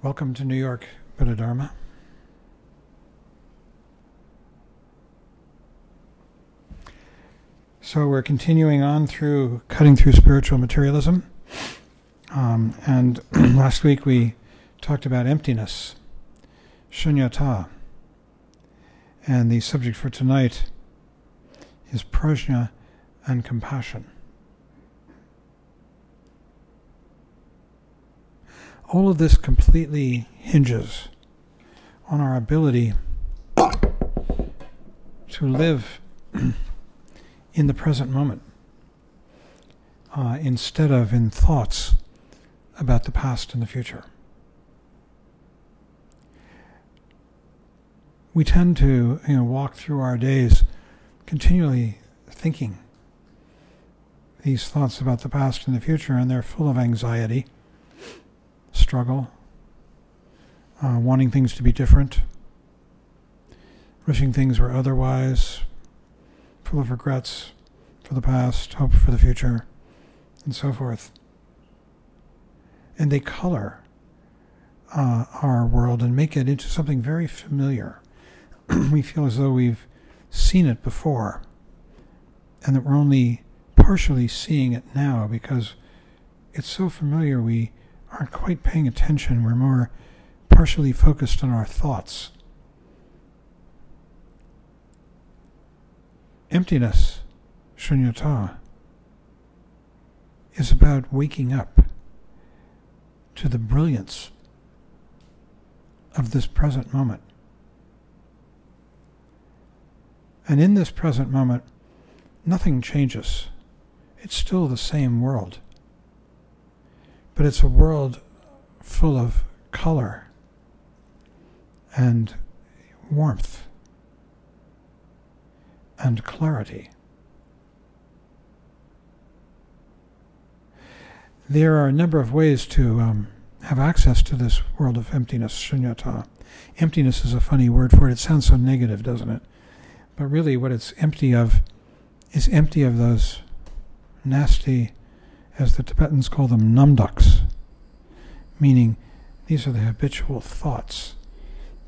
Welcome to New York Buddha Dharma. So we're continuing on through Cutting Through Spiritual Materialism. And last week we talked about emptiness, shunyata. And the subject for tonight is Prajna and Compassion. All of this completely hinges on our ability to live in the present moment instead of in thoughts about the past and the future. We tend to walk through our days continually thinking these thoughts about the past and the future, and they're full of anxiety, struggle, wanting things to be different, wishing things were otherwise, full of regrets for the past, hope for the future, and so forth. And they color our world and make it into something very familiar. We feel as though we've seen it before, and that we're only partially seeing it now because it's so familiar we aren't quite paying attention. We're more partially focused on our thoughts. Emptiness, shunyata, is about waking up to the brilliance of this present moment. And in this present moment, nothing changes. It's still the same world. But it's a world full of color and warmth and clarity. There are a number of ways to have access to this world of emptiness, shunyata. Emptiness is a funny word for it. It sounds so negative, doesn't it? But really what it's empty of is empty of those nasty, as the Tibetans call them, namdaks, meaning these are the habitual thoughts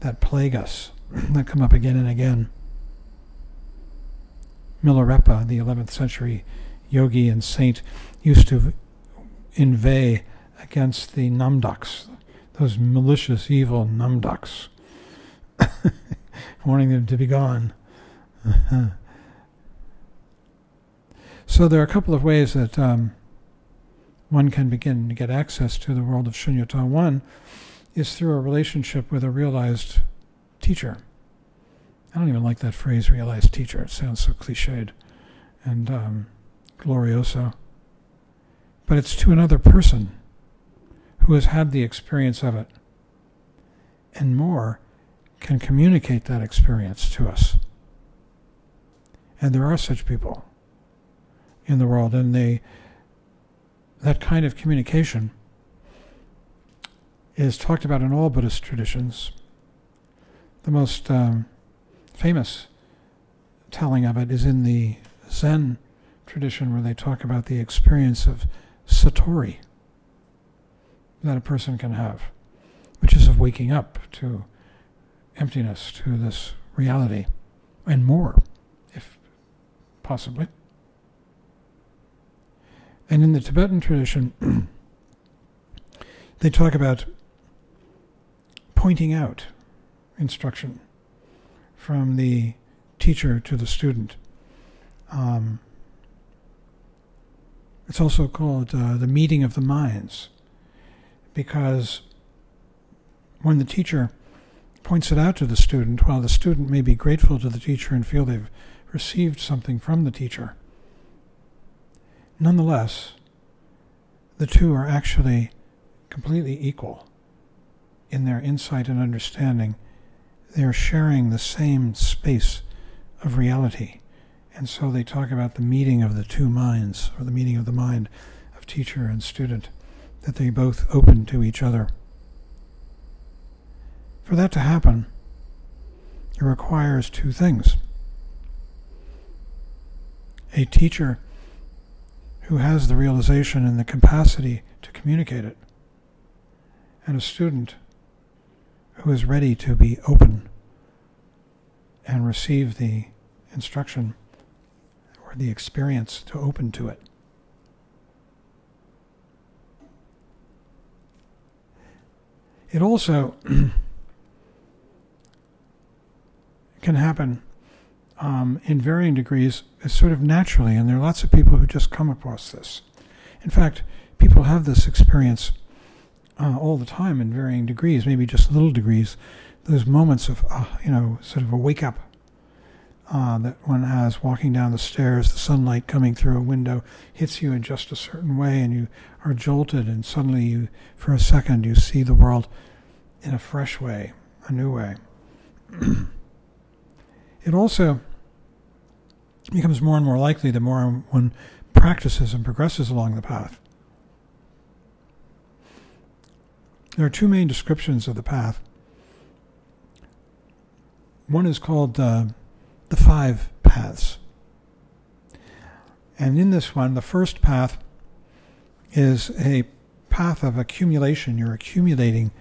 that plague us, that come up again and again. Milarepa, the 11th century yogi and saint, used to inveigh against the namdaks, those malicious, evil namdaks, wanting them to be gone. So there are a couple of ways that one can begin to get access to the world of shunyata. One is through a relationship with a realized teacher. I don't even like that phrase, realized teacher. It sounds so cliched and glorioso. But it's to another person who has had the experience of it, and more, can communicate that experience to us. And there are such people in the world, and that kind of communication is talked about in all Buddhist traditions. The most famous telling of it is in the Zen tradition, where they talk about the experience of satori that a person can have, which is of waking up to emptiness, to this reality, and more, if possibly. And in the Tibetan tradition, they talk about pointing out instruction from the teacher to the student. It's also called the meeting of the minds, because when the teacher points it out to the student, while the student may be grateful to the teacher and feel they've received something from the teacher, nonetheless, the two are actually completely equal in their insight and understanding. They are sharing the same space of reality. And so they talk about the meeting of the two minds, or the meeting of the mind of teacher and student, that they both open to each other. For that to happen, it requires two things. A teacher who has the realization and the capacity to communicate it, and a student who is ready to be open and receive the instruction or the experience to open to it. It also can happen in varying degrees, sort of naturally, and there are lots of people who just come across this. In fact, people have this experience all the time in varying degrees, maybe just little degrees, those moments of, sort of a wake-up that one has walking down the stairs, the sunlight coming through a window hits you in just a certain way, and you are jolted, and suddenly you, for a second, you see the world in a fresh way, a new way. It also becomes more and more likely the more one practices and progresses along the path. There are two main descriptions of the path. One is called the 5 paths. And in this one, the first path is a path of accumulation. You're accumulating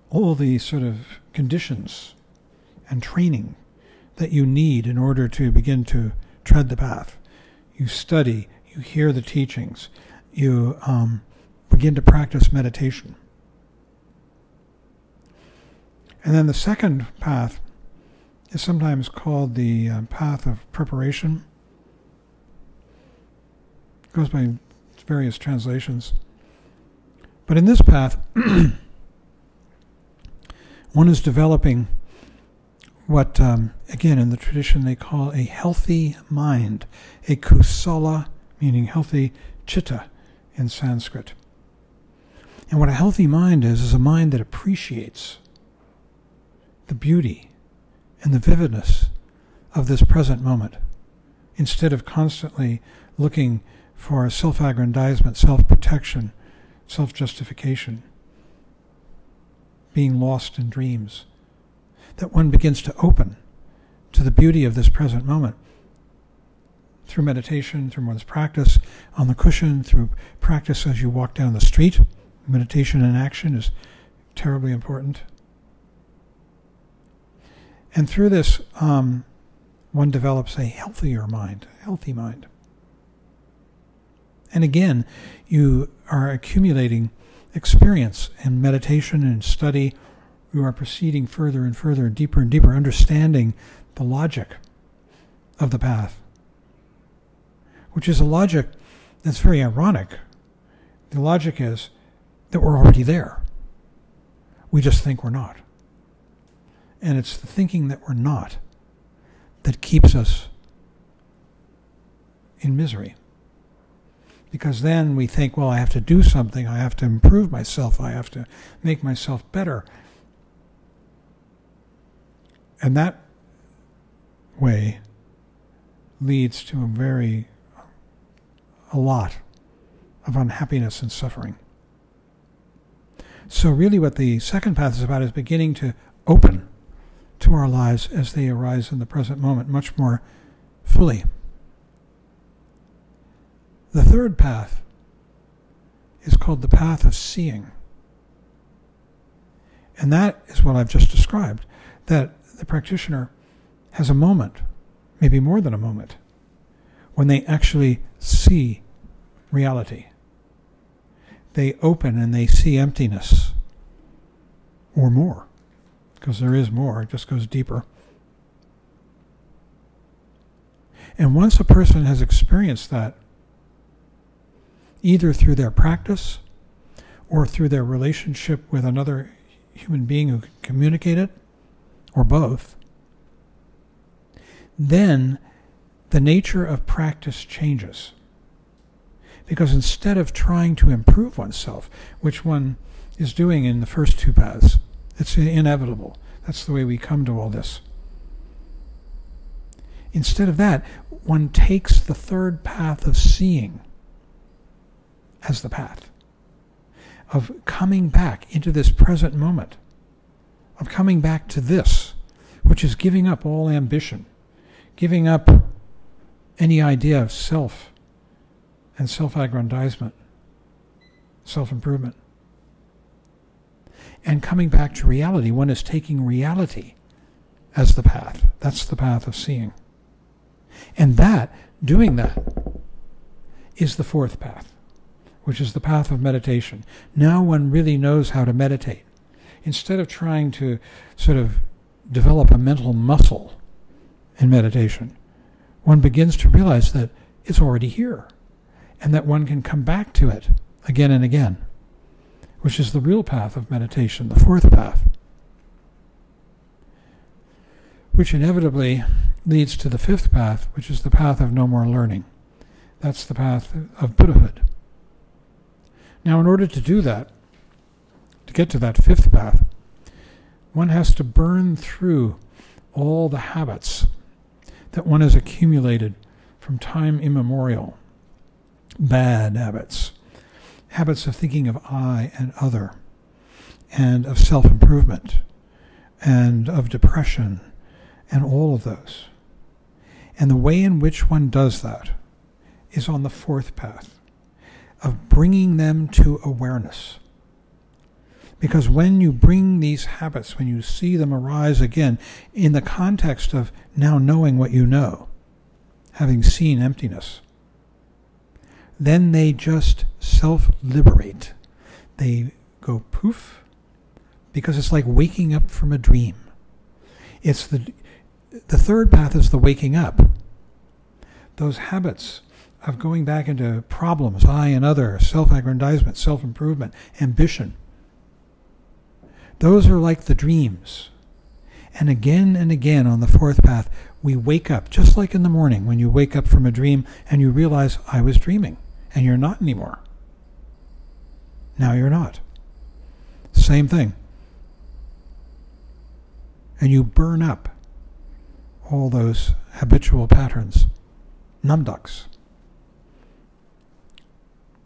all the sort of conditions and training that you need in order to begin to tread the path. You study, you hear the teachings, you begin to practice meditation. And then the second path is sometimes called the path of preparation. It goes by various translations. But in this path, one is developing what, again, in the tradition they call a healthy mind, a kusala, meaning healthy, chitta in Sanskrit. And what a healthy mind is a mind that appreciates the beauty and the vividness of this present moment, instead of constantly looking for self-aggrandizement, self-protection, self-justification, being lost in dreams. That one begins to open to the beauty of this present moment through meditation, through one's practice on the cushion, through practice as you walk down the street. Meditation in action is terribly important. And through this, one develops a healthier mind, a healthy mind. And again, you are accumulating experience in meditation and study. You are proceeding further and further, deeper and deeper, understanding the logic of the path, which is a logic that's very ironic. The logic is that we're already there. We just think we're not. And it's the thinking that we're not that keeps us in misery. Because then we think, well, I have to do something, I have to improve myself, I have to make myself better. And that way leads to a lot of unhappiness and suffering. So really what the second path is about is beginning to open to our lives as they arise in the present moment much more fully. The third path is called the path of seeing. And that is what I've just described, that the practitioner has a moment, maybe more than a moment, when they actually see reality. They open and they see emptiness, or more, because there is more, it just goes deeper. And once a person has experienced that, either through their practice or through their relationship with another human being who can communicate it, or both, then the nature of practice changes. Because instead of trying to improve oneself, which one is doing in the first two paths, it's inevitable. That's the way we come to all this. Instead of that, one takes the third path of seeing as the path, of coming back into this present moment, of coming back to this, which is giving up all ambition, giving up any idea of self and self-aggrandizement, self-improvement. and coming back to reality. One is taking reality as the path. That's the path of seeing. And doing that, is the fourth path, which is the path of meditation. Now one really knows how to meditate. Instead of trying to sort of develop a mental muscle in meditation, one begins to realize that it's already here, and that one can come back to it again and again, which is the real path of meditation, the fourth path, which inevitably leads to the fifth path, which is the path of no more learning. That's the path of Buddhahood. Now, in order to do that, to get to that fifth path, one has to burn through all the habits that one has accumulated from time immemorial. Bad habits. Habits of thinking of I and other, and of self-improvement, and of depression, and all of those. And the way in which one does that is on the fourth path, of bringing them to awareness. Because when you bring these habits, when you see them arise again, in the context of now knowing what you know, having seen emptiness, then they just self-liberate. They go poof, because it's like waking up from a dream. It's the third path is the waking up. Those habits of going back into problems, I and other, self-aggrandizement, self-improvement, ambition, those are like the dreams. And again on the fourth path, we wake up, just like in the morning when you wake up from a dream and you realize, I was dreaming, and you're not anymore. Now you're not. Same thing. And you burn up all those habitual patterns, numducks.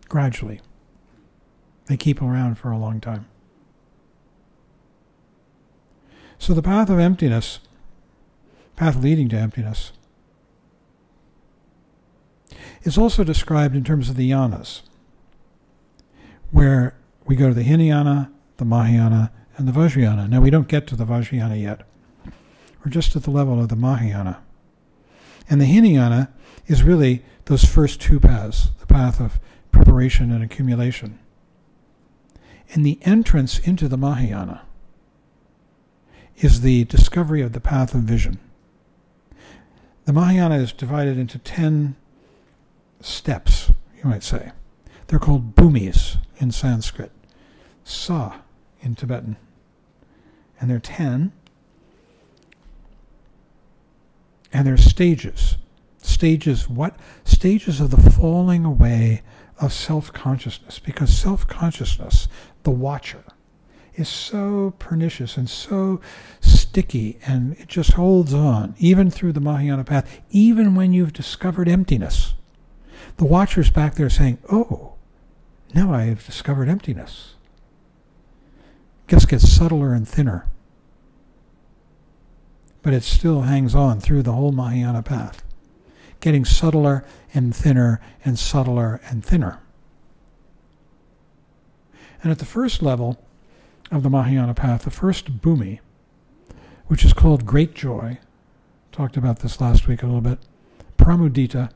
Gradually. They keep around for a long time. So the path of emptiness, path leading to emptiness, is also described in terms of the yanas, where we go to the Hinayana, the Mahayana, and the Vajrayana. Now we don't get to the Vajrayana yet. We're just at the level of the Mahayana. And the Hinayana is really those first two paths, the path of preparation and accumulation. And the entrance into the Mahayana is the discovery of the path of vision. The Mahayana is divided into 10 steps, you might say. They're called bhumis in Sanskrit, sa in Tibetan. And they're 10. And they're stages. Stages, what? Stages of the falling away of self-consciousness. Because self-consciousness, the watcher, is so pernicious and so sticky, and it just holds on, even through the Mahayana path, even when you've discovered emptiness. The watcher's back there saying, oh, now I have discovered emptiness. Just gets subtler and thinner. But it still hangs on through the whole Mahayana path, getting subtler and thinner and subtler and thinner. And at the first level of the Mahayana path, the first bhumi, which is called great joy, talked about this last week a little bit, pramudita,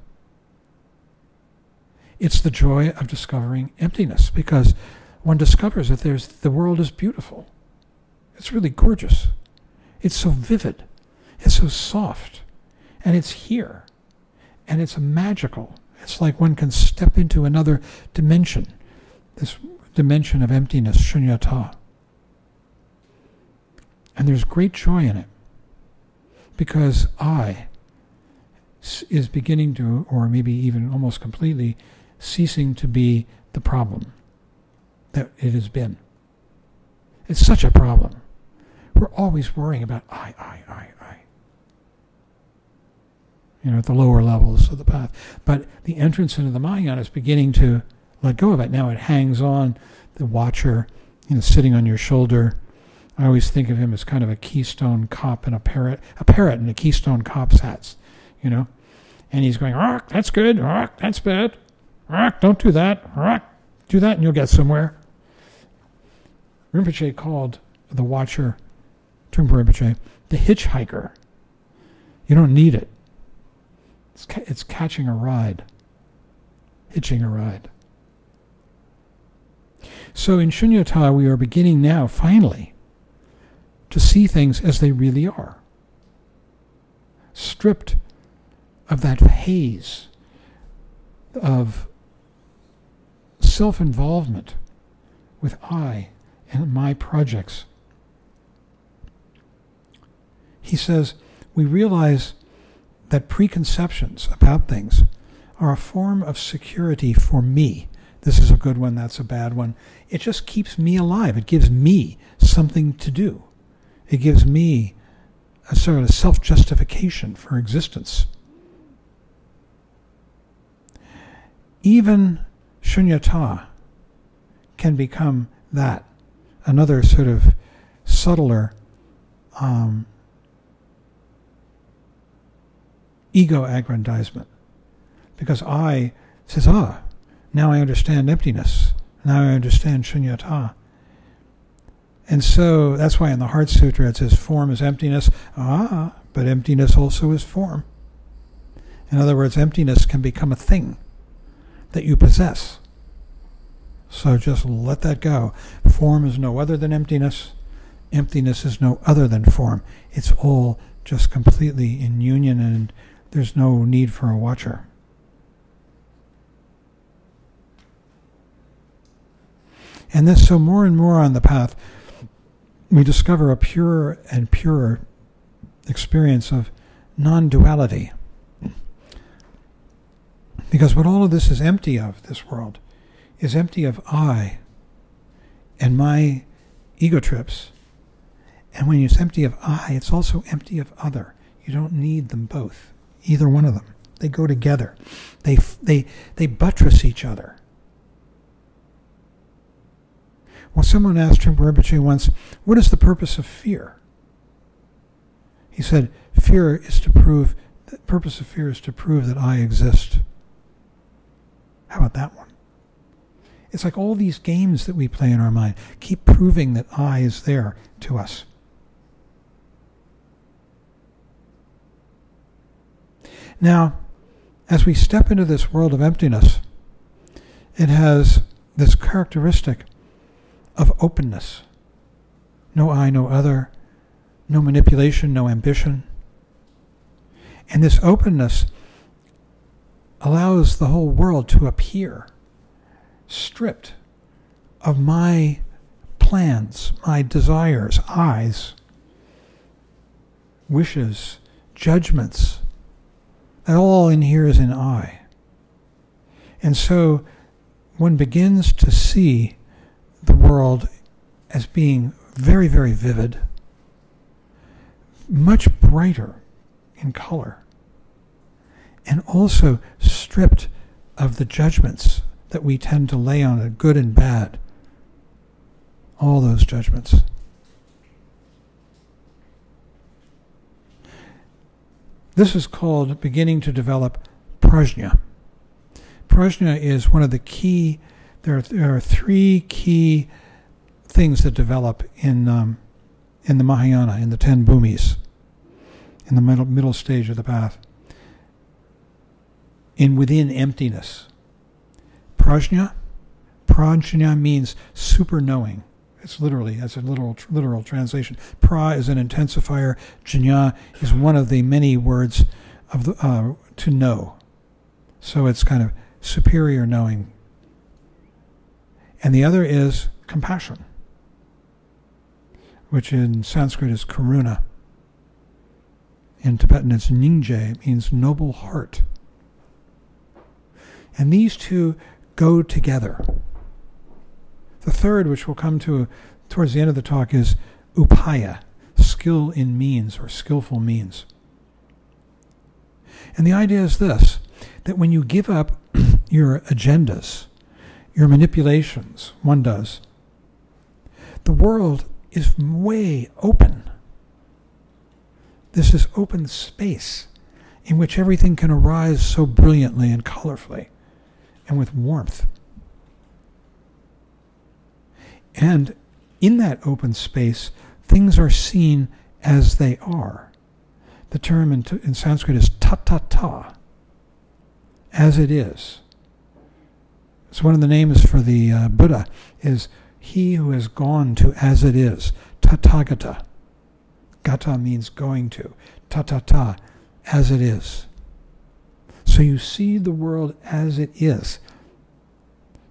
it's the joy of discovering emptiness, because one discovers that the world is beautiful. It's really gorgeous. It's so vivid. It's so soft. And it's here. And it's magical. It's like one can step into another dimension, this dimension of emptiness, shunyata. And there's great joy in it, because I is beginning to, or maybe even almost completely, ceasing to be the problem that it has been. It's such a problem. We're always worrying about I. You know, at the lower levels of the path. But the entrance into the Mahayana is beginning to let go of it. Now it hangs on, the watcher, you know, sitting on your shoulder. I always think of him as kind of a Keystone Cop and a parrot in a Keystone Cop's hats, you know. And he's going, that's good, that's bad, don't do that, do that and you'll get somewhere. Rinpoche called the watcher, Trungpa Rinpoche, the hitchhiker. You don't need it. It's catching a ride, hitching a ride. So in Shunyata, we are beginning now, finally, to see things as they really are, stripped of that haze of self-involvement with I and my projects. He says, we realize that preconceptions about things are a form of security for me. This is a good one, that's a bad one. It just keeps me alive. It gives me something to do. It gives me a sort of self-justification for existence. Even shunyata can become that, another sort of subtler ego aggrandizement. Because I says, now I understand emptiness. Now I understand shunyata. And so that's why in the Heart Sutra it says form is emptiness. But emptiness also is form. In other words, emptiness can become a thing that you possess. So just let that go. Form is no other than emptiness. Emptiness is no other than form. It's all just completely in union, and there's no need for a watcher. And this, so more and more on the path, we discover a purer and purer experience of non-duality. Because what all of this is empty of, this world, is empty of I and my ego trips. And when it's empty of I, it's also empty of other. You don't need them both, either one of them. They go together. They buttress each other. Well, someone asked Trungpa Rinpoche once, what is the purpose of fear? He said, the purpose of fear is to prove that I exist. How about that one? It's like all these games that we play in our mind keep proving that I is there to us. Now, as we step into this world of emptiness, it has this characteristic of openness. No I, no other, no manipulation, no ambition. And this openness allows the whole world to appear stripped of my plans, my desires, eyes, wishes, judgments. And all in here is in I. And so one begins to see the world as being very, very vivid, much brighter in color, and also stripped of the judgments that we tend to lay on it, good and bad, all those judgments. This is called beginning to develop prajna. Prajna is one of the key. There are three key things that develop in the Mahayana, in the 10 bhumis, in the middle stage of the path. Within emptiness. Prajna means super knowing. It's literally, as a literal translation. Pra is an intensifier. Jñā is one of the many words of to know. So it's kind of superior knowing. And the other is compassion, which in Sanskrit is karuna. In Tibetan it's nyingje, it means noble heart. And these two go together. The third, which we'll come to towards the end of the talk, is upaya, skill in means or skillful means. And the idea is this, that when you give up your agendas, your manipulations, one does, the world is way open. This is open space in which everything can arise so brilliantly and colorfully and with warmth. And in that open space, things are seen as they are. The term in Sanskrit is ta-ta-ta, as it is. So one of the names for the Buddha is he who has gone to as it is, tathagata. Gata means going to, ta-ta-ta, as it is. So you see the world as it is,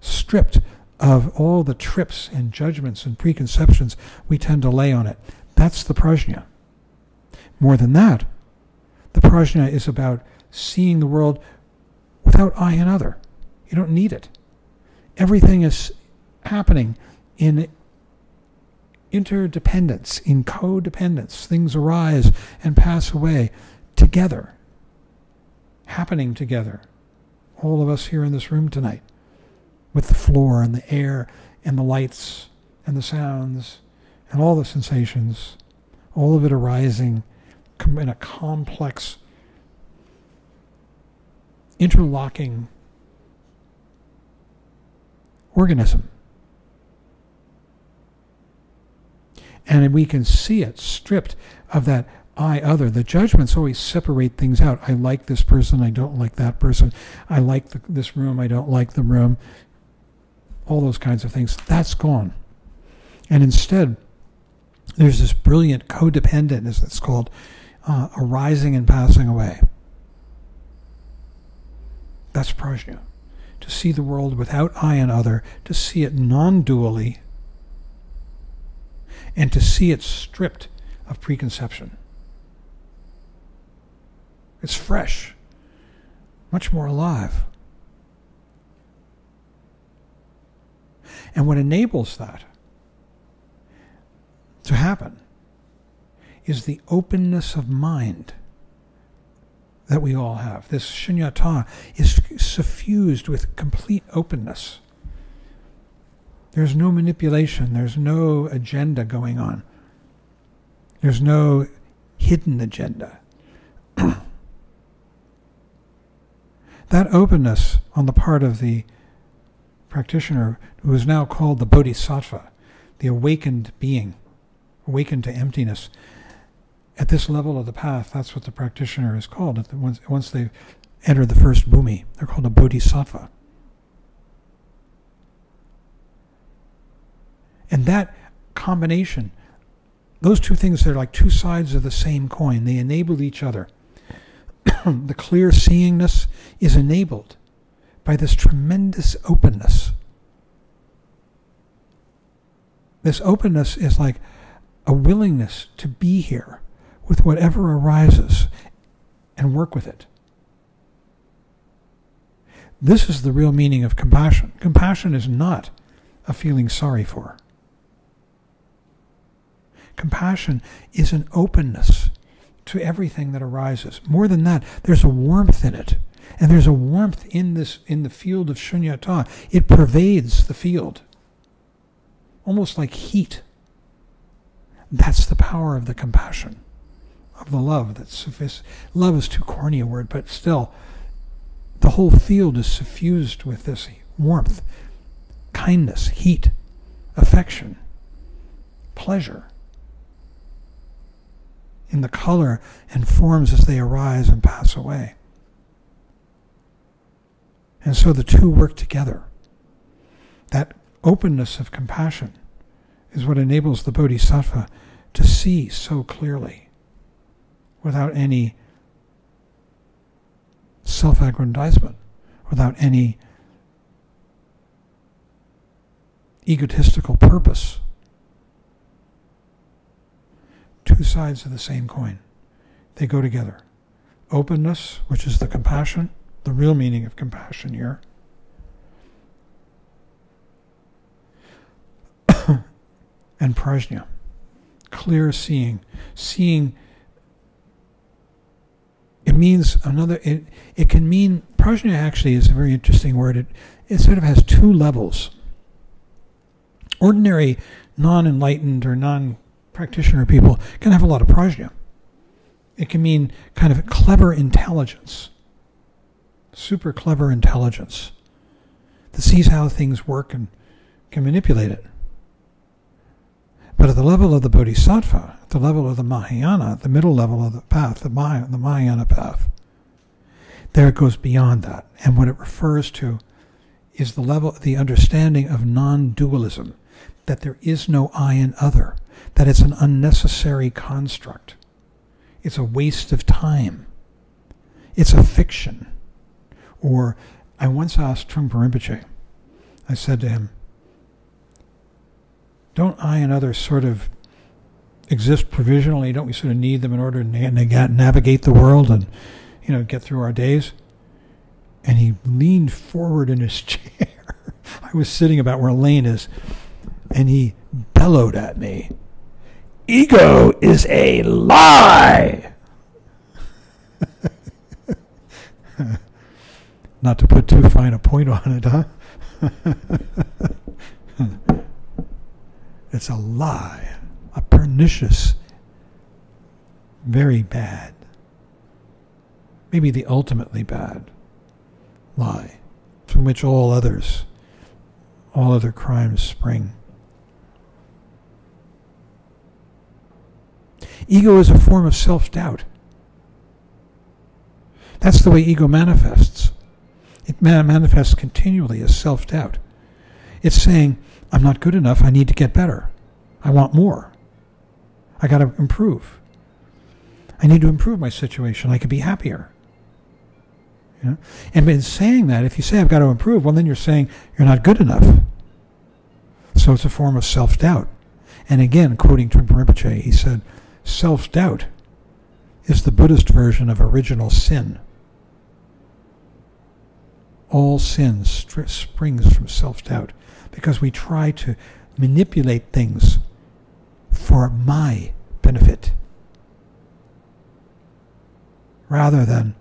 stripped of all the trips and judgments and preconceptions we tend to lay on it. That's the prajna. More than that, the prajna is about seeing the world without I and other. You don't need it. Everything is happening in interdependence, in codependence. Things arise and pass away together, happening together. All of us here in this room tonight, with the floor and the air and the lights and the sounds and all the sensations, all of it arising in a complex, interlocking organism. And we can see it stripped of that I, other. The judgments always separate things out. I like this person, I don't like that person. I like this room, I don't like the room. All those kinds of things. That's gone. And instead, there's this brilliant codependent, as it's called, arising and passing away. That's prajna. To see the world without I and other, to see it non-dually, and to see it stripped of preconception. It's fresh, much more alive. And what enables that to happen is the openness of mind that we all have. This shunyata is suffused with complete openness. There's no manipulation. There's no agenda going on. There's no hidden agenda. That openness on the part of the practitioner, who is now called the bodhisattva, the awakened being, awakened to emptiness, at this level of the path, that's what the practitioner is called. Once they've entered the first bhumi, they're called a bodhisattva. And that combination, those two things are like two sides of the same coin. They enable each other. The clear seeingness is enabled by this tremendous openness. This openness is like a willingness to be here with whatever arises and work with it. This is the real meaning of compassion. Compassion is not a feeling sorry for. Compassion is an openness to everything that arises. More than that, there's a warmth in it. And there's a warmth in the field of shunyata. It pervades the field, almost like heat. That's the power of the compassion, of the love. Love is too corny a word, but still, the whole field is suffused with this warmth, kindness, heat, affection, pleasure, in the color and forms as they arise and pass away. And so the two work together. That openness of compassion is what enables the bodhisattva to see so clearly without any self-aggrandizement, without any egotistical purpose. Two sides of the same coin. They go together. Openness, which is the compassion, the real meaning of compassion here, and prajna, clear seeing. Seeing, it means another, it can mean, prajna actually is a very interesting word. It sort of has two levels. Ordinary non-enlightened or non-practitioner people can have a lot of prajna. It can mean kind of clever intelligence, super clever intelligence that sees how things work and can manipulate it. But at the level of the Bodhisattva, at the level of the Mahayana, the middle level of the path, the Mahayana path, there it goes beyond that. And what it refers to is the level, the understanding of non-dualism, that there is no I and other, that it's an unnecessary construct. It's a waste of time. It's a fiction. Or, I once asked Trungpa Rinpoche, I said to him, don't I and others sort of exist provisionally? Don't we sort of need them in order to navigate the world and, get through our days? And he leaned forward in his chair. I was sitting about where Lane is, and he bellowed at me, "Ego is a lie!" Not to put too fine a point on it, huh? It's a lie, a pernicious, very bad, maybe the ultimately bad lie, from which all other crimes spring. Ego is a form of self-doubt. That's the way ego manifests. It manifests continually as self-doubt. It's saying, I'm not good enough, I need to get better. I want more. I got to improve. I need to improve my situation. I could be happier. And in saying that, if you say I've got to improve, well then you're saying you're not good enough. So it's a form of self-doubt. And again, quoting Trungpa Rinpoche, he said, self-doubt is the Buddhist version of original sin. All sin springs from self-doubt because we try to manipulate things for my benefit rather than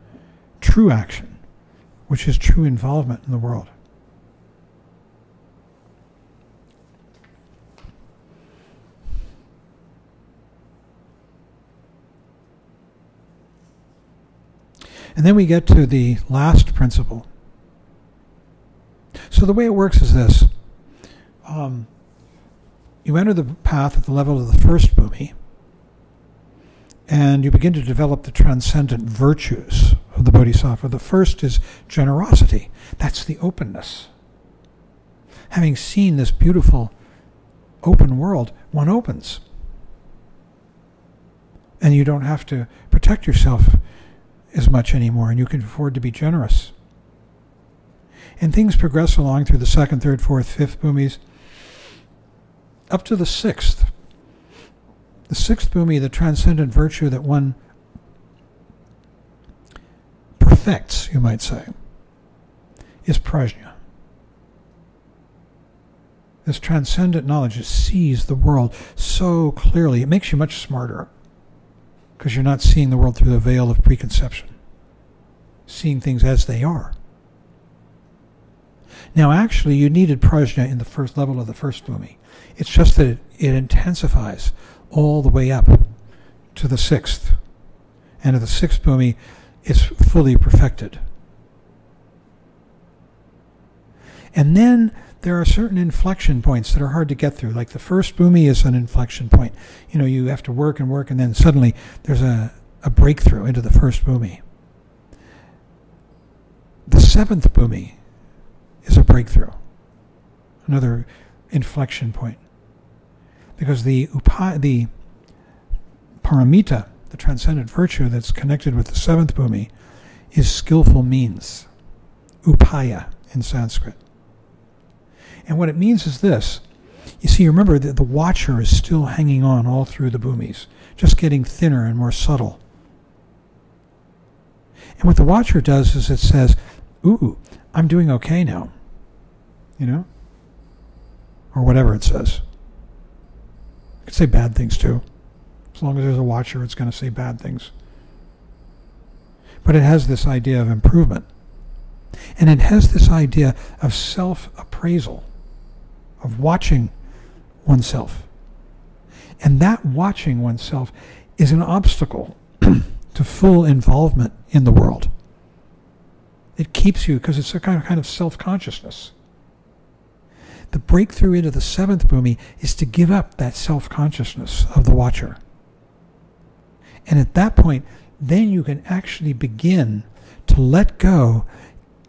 true action, which is true involvement in the world. And then we get to the last principle. So the way it works is this. You enter the path at the level of the first bhumi, and you begin to develop the transcendent virtues of the Bodhisattva. The first is generosity. That's the openness. Having seen this beautiful open world, one opens. And you don't have to protect yourself as much anymore, and you can afford to be generous. And things progress along through the second, third, fourth, fifth bhumis, up to the sixth. The sixth bhumi, the transcendent virtue that one perfects, you might say, is prajna. This transcendent knowledge that sees the world so clearly. It makes you much smarter because you're not seeing the world through the veil of preconception, seeing things as they are. Now, actually, you needed prajna in the first level of the first bhumi. It's just that it intensifies all the way up to the sixth. And at the sixth bhumi, it's fully perfected. And then there are certain inflection points that are hard to get through. Like the first bhumi is an inflection point. You have to work, and then suddenly there's a breakthrough into the first bhumi. The seventh bhumi is a breakthrough, another inflection point. Because the paramita, the transcendent virtue that's connected with the seventh bhumi, is skillful means, upaya in Sanskrit. And what it means is this. You see, remember that the watcher is still hanging on all through the bhumis, just getting thinner and more subtle. And what the watcher does is it says, ooh, I'm doing okay now, or whatever it says. It could say bad things too. As long as there's a watcher, it's going to say bad things. But it has this idea of improvement. And it has this idea of self-appraisal, of watching oneself. And that watching oneself is an obstacle to full involvement in the world. It keeps you, because it's a kind of self-consciousness. The breakthrough into the seventh bhumi is to give up that self-consciousness of the watcher. And at that point, then you can actually begin to let go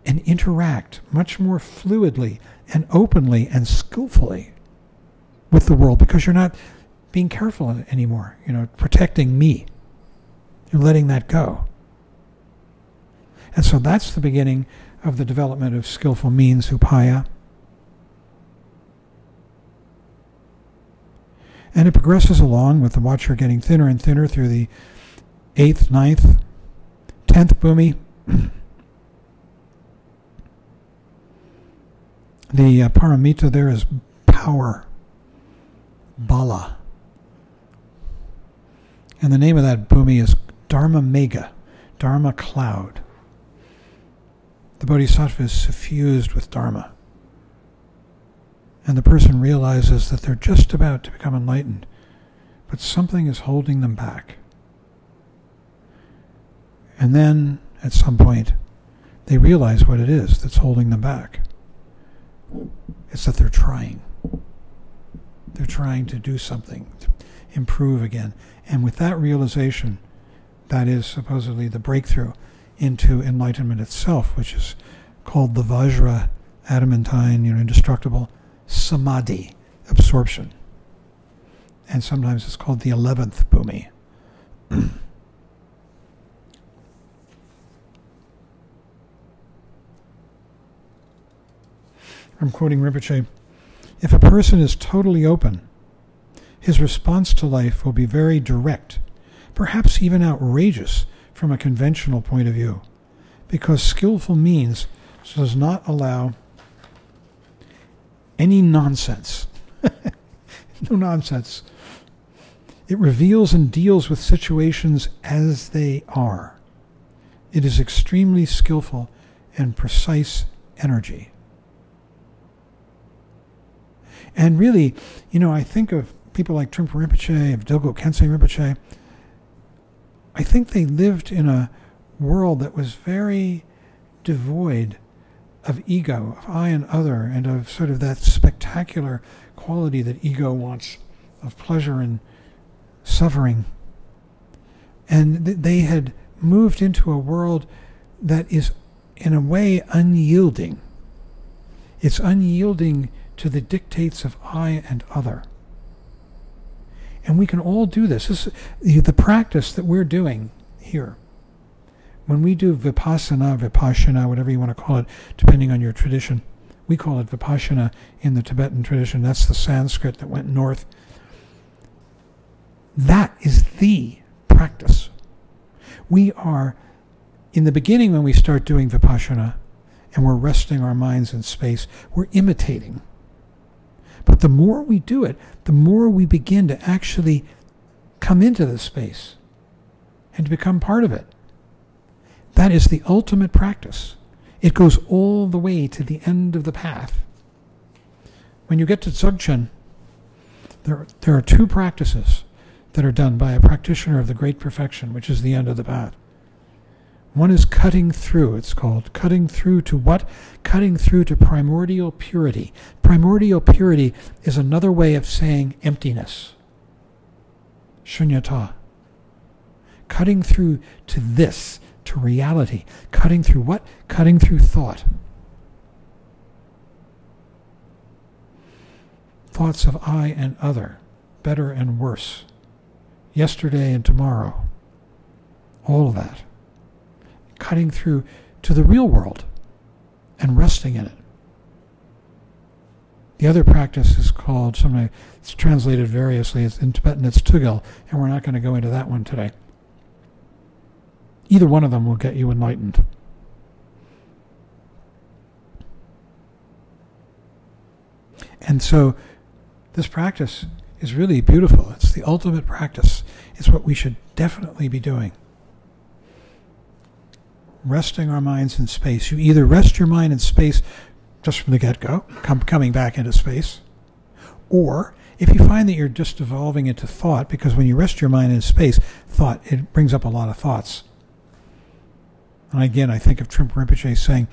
and interact much more fluidly and openly and skillfully with the world, because you're not being careful anymore, protecting me. You're letting that go. And so that's the beginning of the development of skillful means, upaya. And it progresses along with the watcher getting thinner and thinner through the 8th, 9th, 10th bhumi. The paramita there is power, bala. And the name of that bhumi is Dharma Mega, Dharma cloud. The bodhisattva is suffused with Dharma. And the person realizes that they're just about to become enlightened, but something is holding them back. And then, at some point, they realize what it is that's holding them back. It's that they're trying. They're trying to do something, to improve again. And with that realization, that is supposedly the breakthrough into enlightenment itself, which is called the Vajra, adamantine, indestructible, samadhi, absorption. And sometimes it's called the 11th bhumi. I'm quoting Rinpoche, "If a person is totally open, his response to life will be very direct, perhaps even outrageous from a conventional point of view, because skillful means does not allow any nonsense." No nonsense. "It reveals and deals with situations as they are. It is extremely skillful and precise energy." And really, I think of people like Trungpa Rinpoche, of Dilgo Khyentse Rinpoche. I think they lived in a world that was very devoid of ego, of I and other, and of sort of that spectacular quality that ego wants, of pleasure and suffering. And they had moved into a world that is, in a way, unyielding. It's unyielding to the dictates of I and other. And we can all do this. This is the practice that we're doing here. When we do vipassana, whatever you want to call it, depending on your tradition. We call it vipassana in the Tibetan tradition. That's the Sanskrit that went north. That is the practice. We are, in the beginning when we start doing vipassana, and we're resting our minds in space, we're imitating. But the more we do it, the more we begin to actually come into the space and to become part of it. That is the ultimate practice. It goes all the way to the end of the path. When you get to Dzogchen, there are two practices that are done by a practitioner of the Great Perfection, which is the end of the path. One is cutting through. It's called cutting through to what? Cutting through to primordial purity. Primordial purity is another way of saying emptiness. Shunyata. Cutting through to this, to reality. Cutting through what? Cutting through thought. Thoughts of I and other, better and worse, yesterday and tomorrow. All of that. Cutting through to the real world and resting in it. The other practice is called, it's translated variously, in Tibetan it's Tugel, and we're not going to go into that one today. Either one of them will get you enlightened. And so this practice is really beautiful. It's the ultimate practice. It's what we should definitely be doing. Resting our minds in space. You either rest your mind in space just from the get-go, coming back into space, or if you find that you're just evolving into thought, because when you rest your mind in space, it brings up a lot of thoughts. And again, I think of Trungpa Rinpoche saying,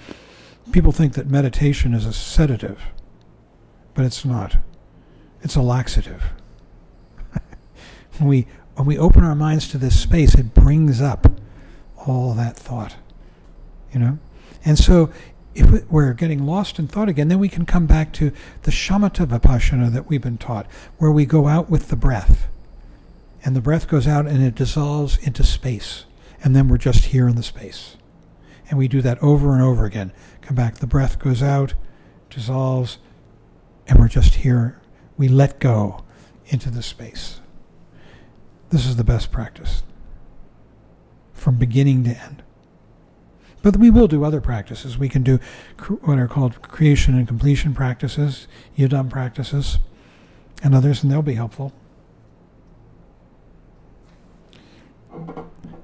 people think that meditation is a sedative, but it's not. It's a laxative. When we open our minds to this space, it brings up all that thought, And so if we're getting lost in thought again, then we can come back to the shamatha vipassana that we've been taught, where we go out with the breath. And the breath goes out and it dissolves into space. And then we're just here in the space. And we do that over and over again. Come back, the breath goes out, dissolves, and we're just here. We let go into the space. This is the best practice, from beginning to end. But we will do other practices. We can do what are called creation and completion practices, Chögyam practices, and others, and they'll be helpful.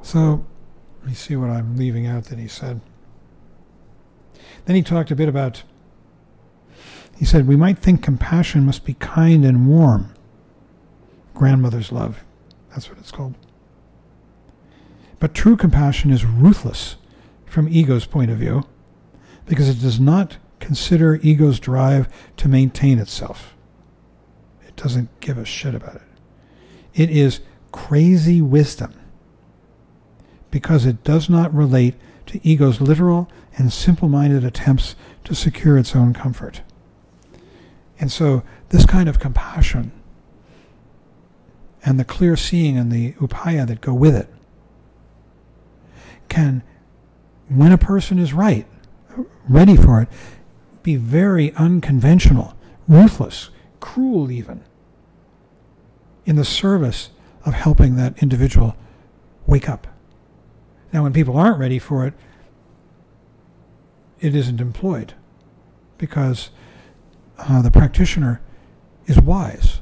So, let me see what I'm leaving out that he said. Then he talked a bit about, he said, we might think compassion must be kind and warm. Grandmother's love, that's what it's called. But true compassion is ruthless from ego's point of view, because it does not consider ego's drive to maintain itself. It doesn't give a shit about it. It is crazy wisdom, because it does not relate to ego's literal and simple-minded attempts to secure its own comfort. And so this kind of compassion and the clear seeing and the upaya that go with it can, when a person is right, ready for it, be very unconventional, ruthless, cruel even, in the service of helping that individual wake up. Now, when people aren't ready for it, it isn't employed, because the practitioner is wise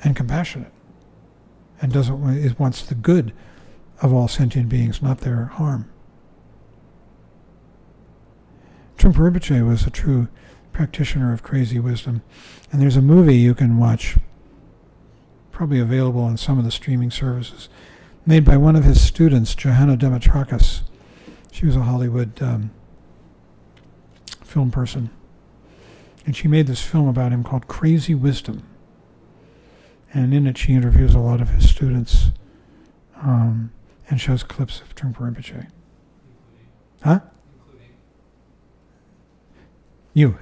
and compassionate and wants the good of all sentient beings, not their harm. Trungpa Rinpoche was a true practitioner of crazy wisdom, and there's a movie you can watch, probably available on some of the streaming services, made by one of his students, Johanna Demetrakis. She was a Hollywood film person. And she made this film about him called Crazy Wisdom. And in it she interviews a lot of his students and shows clips of Trungpa Rinpoche. Huh? You.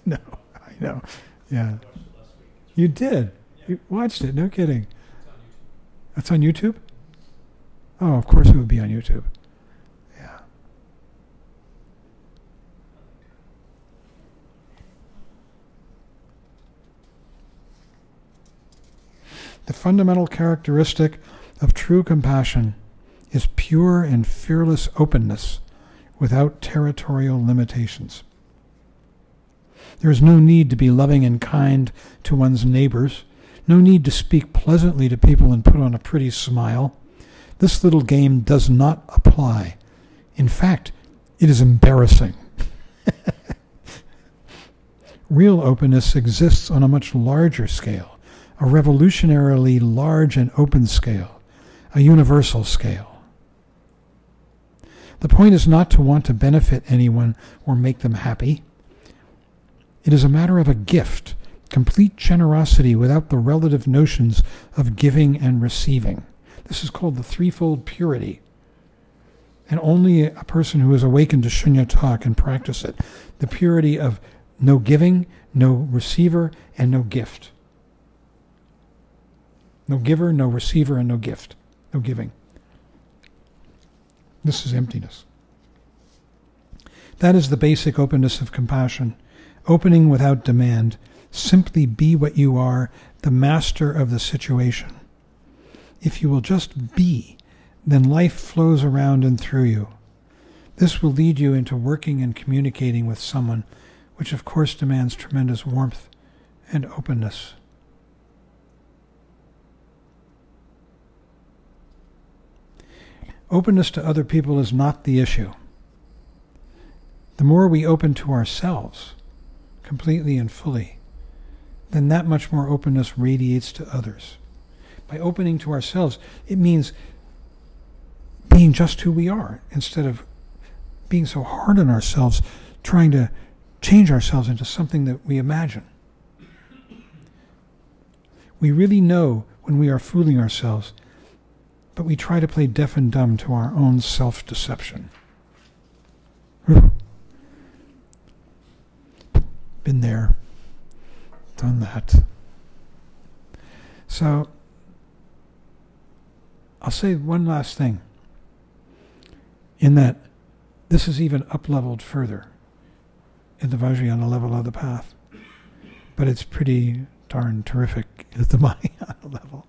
No, I know. Yeah. You did? You watched it, no kidding. It's on YouTube? Oh, of course it would be on YouTube. Yeah. The fundamental characteristic of true compassion is pure and fearless openness without territorial limitations. There is no need to be loving and kind to one's neighbors, no need to speak pleasantly to people and put on a pretty smile. This little game does not apply. In fact, it is embarrassing. Real openness exists on a much larger scale, a revolutionarily large and open scale, a universal scale. The point is not to want to benefit anyone or make them happy. It is a matter of a gift, complete generosity without the relative notions of giving and receiving. This is called the threefold purity. And only a person who is awakened to shunyata can practice it. The purity of no giving, no receiver, and no gift. No giver, no receiver, and no gift. No giving. This is emptiness. That is the basic openness of compassion. Opening without demand. Simply be what you are, the master of the situation. If you will just be, then life flows around and through you. This will lead you into working and communicating with someone, which of course demands tremendous warmth and openness. Openness to other people is not the issue. The more we open to ourselves, completely and fully, then that much more openness radiates to others. By opening to ourselves, it means being just who we are, instead of being so hard on ourselves, trying to change ourselves into something that we imagine. We really know when we are fooling ourselves, but we try to play deaf and dumb to our own self-deception. Been there, done that. So, I'll say one last thing, in that this is even up-leveled further in the Vajrayana level of the path, but it's pretty darn terrific at the Mahayana level.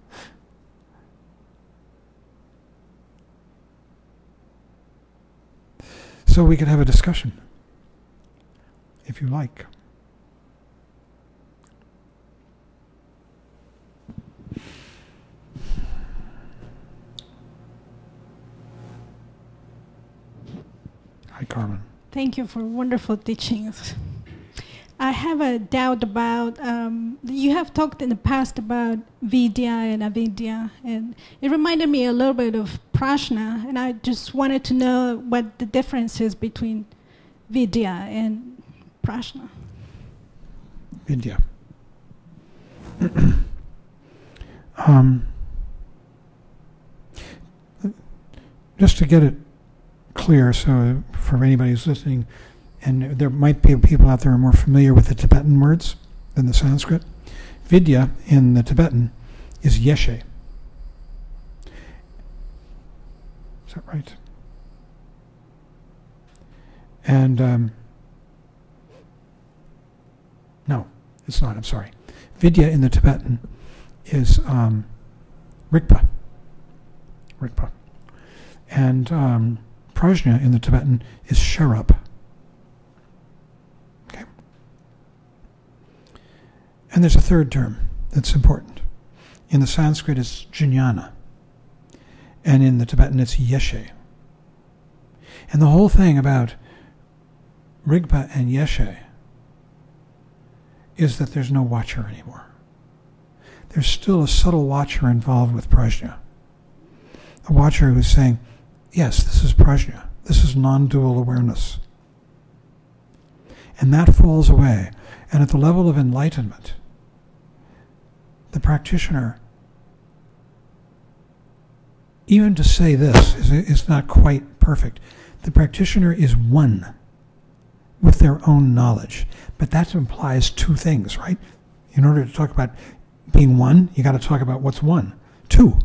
So we could have a discussion, if you like. Hi, Carmen. Thank you for wonderful teachings. I have a doubt about, you have talked in the past about vidya and avidya, and it reminded me a little bit of prajna, and I just wanted to know what the difference is between vidya and prajna. Vidya. Just to get it clear, so for anybody who's listening, and there might be people out there who are more familiar with the Tibetan words than the Sanskrit. Vidya in the Tibetan is yeshe. Is that right? And no, it's not. I'm sorry. Vidya in the Tibetan is Rigpa. Rigpa. And Prajna in the Tibetan is Sherab. Okay. And there's a third term that's important. In the Sanskrit it's jnana. And in the Tibetan it's yeshe. And the whole thing about Rigpa and yeshe is that there's no watcher anymore. There's still a subtle watcher involved with prajna. A watcher who's saying, yes, this is prajna. This is non-dual awareness. And that falls away. And at the level of enlightenment, the practitioner, even to say this is not quite perfect. The practitioner is one with their own knowledge. But that implies two things, right? In order to talk about being one, you got to talk about what's one. Two.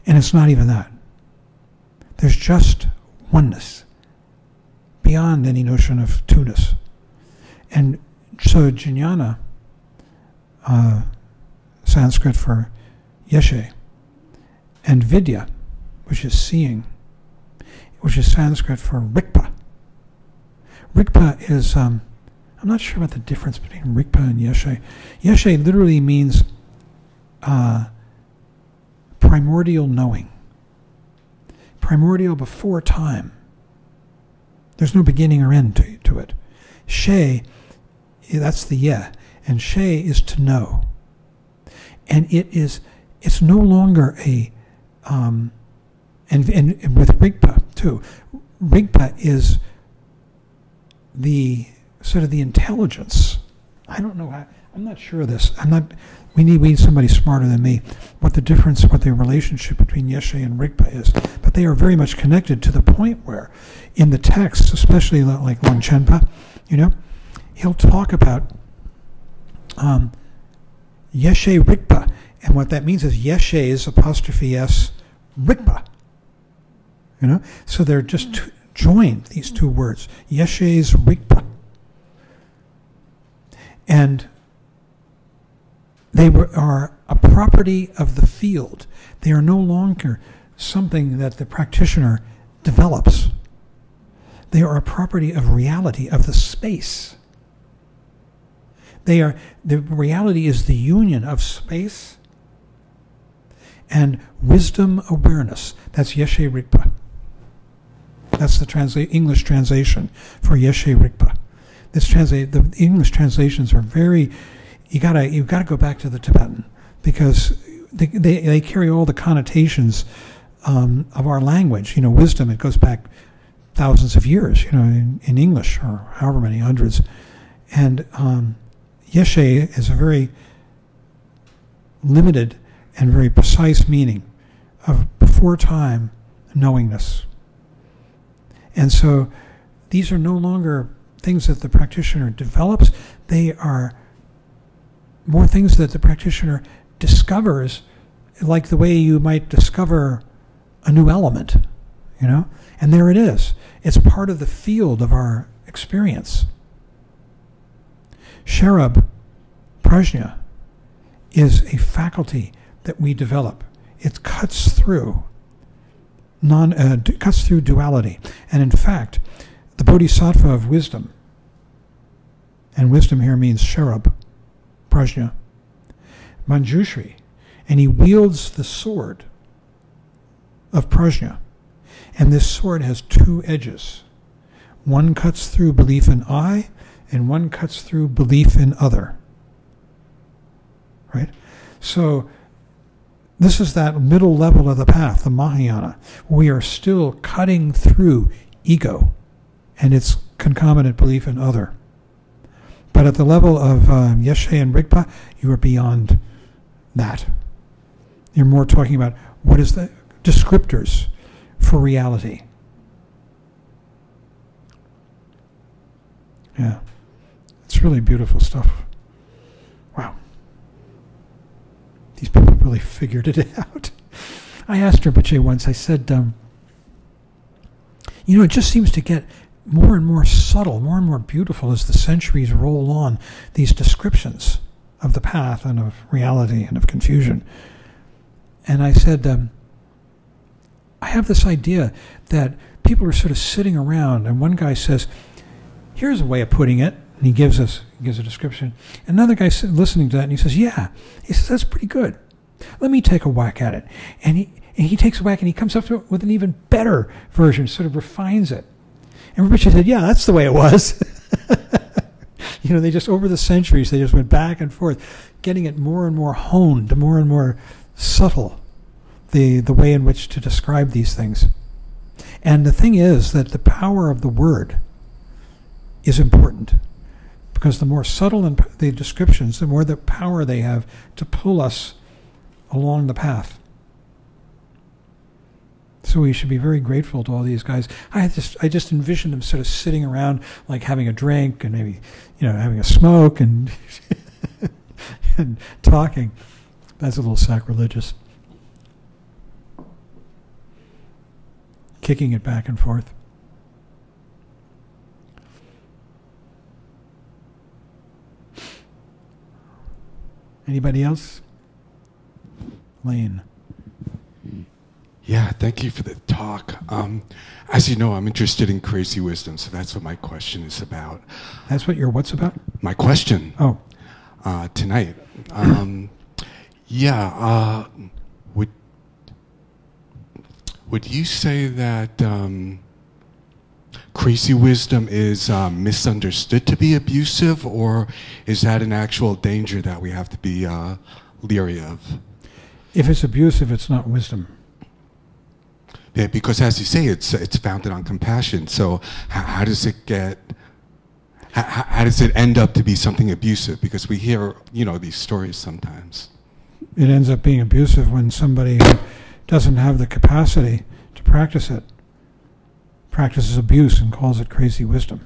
And it's not even that. There's just oneness, beyond any notion of two-ness. And so jnana, Sanskrit for yeshe, and vidya, which is seeing, which is Sanskrit for rikpa. Rikpa is, I'm not sure about the difference between rikpa and yeshe. Yeshe literally means primordial knowing. Primordial before time. There's no beginning or end to it. She, that's the ye, and she is to know. And it's no longer a, and with Rigpa too, Rigpa is the sort of the intelligence. I don't know how, I'm not sure of this. We need somebody smarter than me, what the relationship between yeshe and rigpa is. But they are very much connected to the point where, in the texts, especially like Longchenpa, he'll talk about yeshe rigpa, and what that means is yeshe is apostrophe s rigpa. So they're just joined, these two words, yeshe's rigpa, and they are a property of the field. They are no longer something that the practitioner develops. They are a property of reality, of the space. The reality is the union of space and wisdom awareness. That's yeshe rigpa. That's the English translation for yeshe rigpa. The English translations are very. You've got to go back to the Tibetan, because they carry all the connotations of our language. Wisdom, it goes back thousands of years, in English, or however many hundreds. And yeshe is a very limited and very precise meaning of before time knowingness. And so these are no longer things that the practitioner develops, they are more things that the practitioner discovers, like the way you might discover a new element, you know? And there it is. It's part of the field of our experience. Sherab, prajna, is a faculty that we develop. It cuts through duality. And in fact, the bodhisattva of wisdom, and wisdom here means Sherab, prajna, Manjushri, and he wields the sword of prajna. And this sword has two edges. One cuts through belief in I, and one cuts through belief in other. Right? So this is that middle level of the path, the Mahayana. We are still cutting through ego and its concomitant belief in other. But at the level of Yeshe and Rigpa, you are beyond that. You're more talking about what is the descriptors for reality. Yeah. It's really beautiful stuff. Wow. These people really figured it out. I asked Rinpoche once, I said, you know, it just seems to get more and more subtle, more and more beautiful as the centuries roll on, these descriptions of the path and of reality and of confusion. And I said, I have this idea that people are sort of sitting around, and one guy says, here's a way of putting it, and he gives a description. Another guy listening to that, and he says, yeah. He says, that's pretty good. Let me take a whack at it. And he takes a whack, and he comes up to it with an even better version, sort of refines it. And Rinpoche said, yeah, that's the way it was. You know, they just, over the centuries, they just went back and forth, getting it more and more honed, more and more subtle, the way in which to describe these things. And the thing is that the power of the word is important, because the more subtle the descriptions, the more the power they have to pull us along the path. So we should be very grateful to all these guys. I just envisioned them sort of sitting around, like having a drink and maybe, you know, having a smoke and and talking. That's a little sacrilegious. Kicking it back and forth. Anybody else? Lane. Yeah, thank you for the talk. As you know, I'm interested in crazy wisdom, so that's what my question is about. That's what your what's about? My question. Oh. Tonight. Would you say that crazy wisdom is misunderstood to be abusive, or is that an actual danger that we have to be leery of? If it's abusive, it's not wisdom. Yeah, because as you say, it's founded on compassion. So how does it get? How does it end up to be something abusive? Because we hear, you know, these stories sometimes. It ends up being abusive when somebody who doesn't have the capacity to practice it practices abuse and calls it crazy wisdom.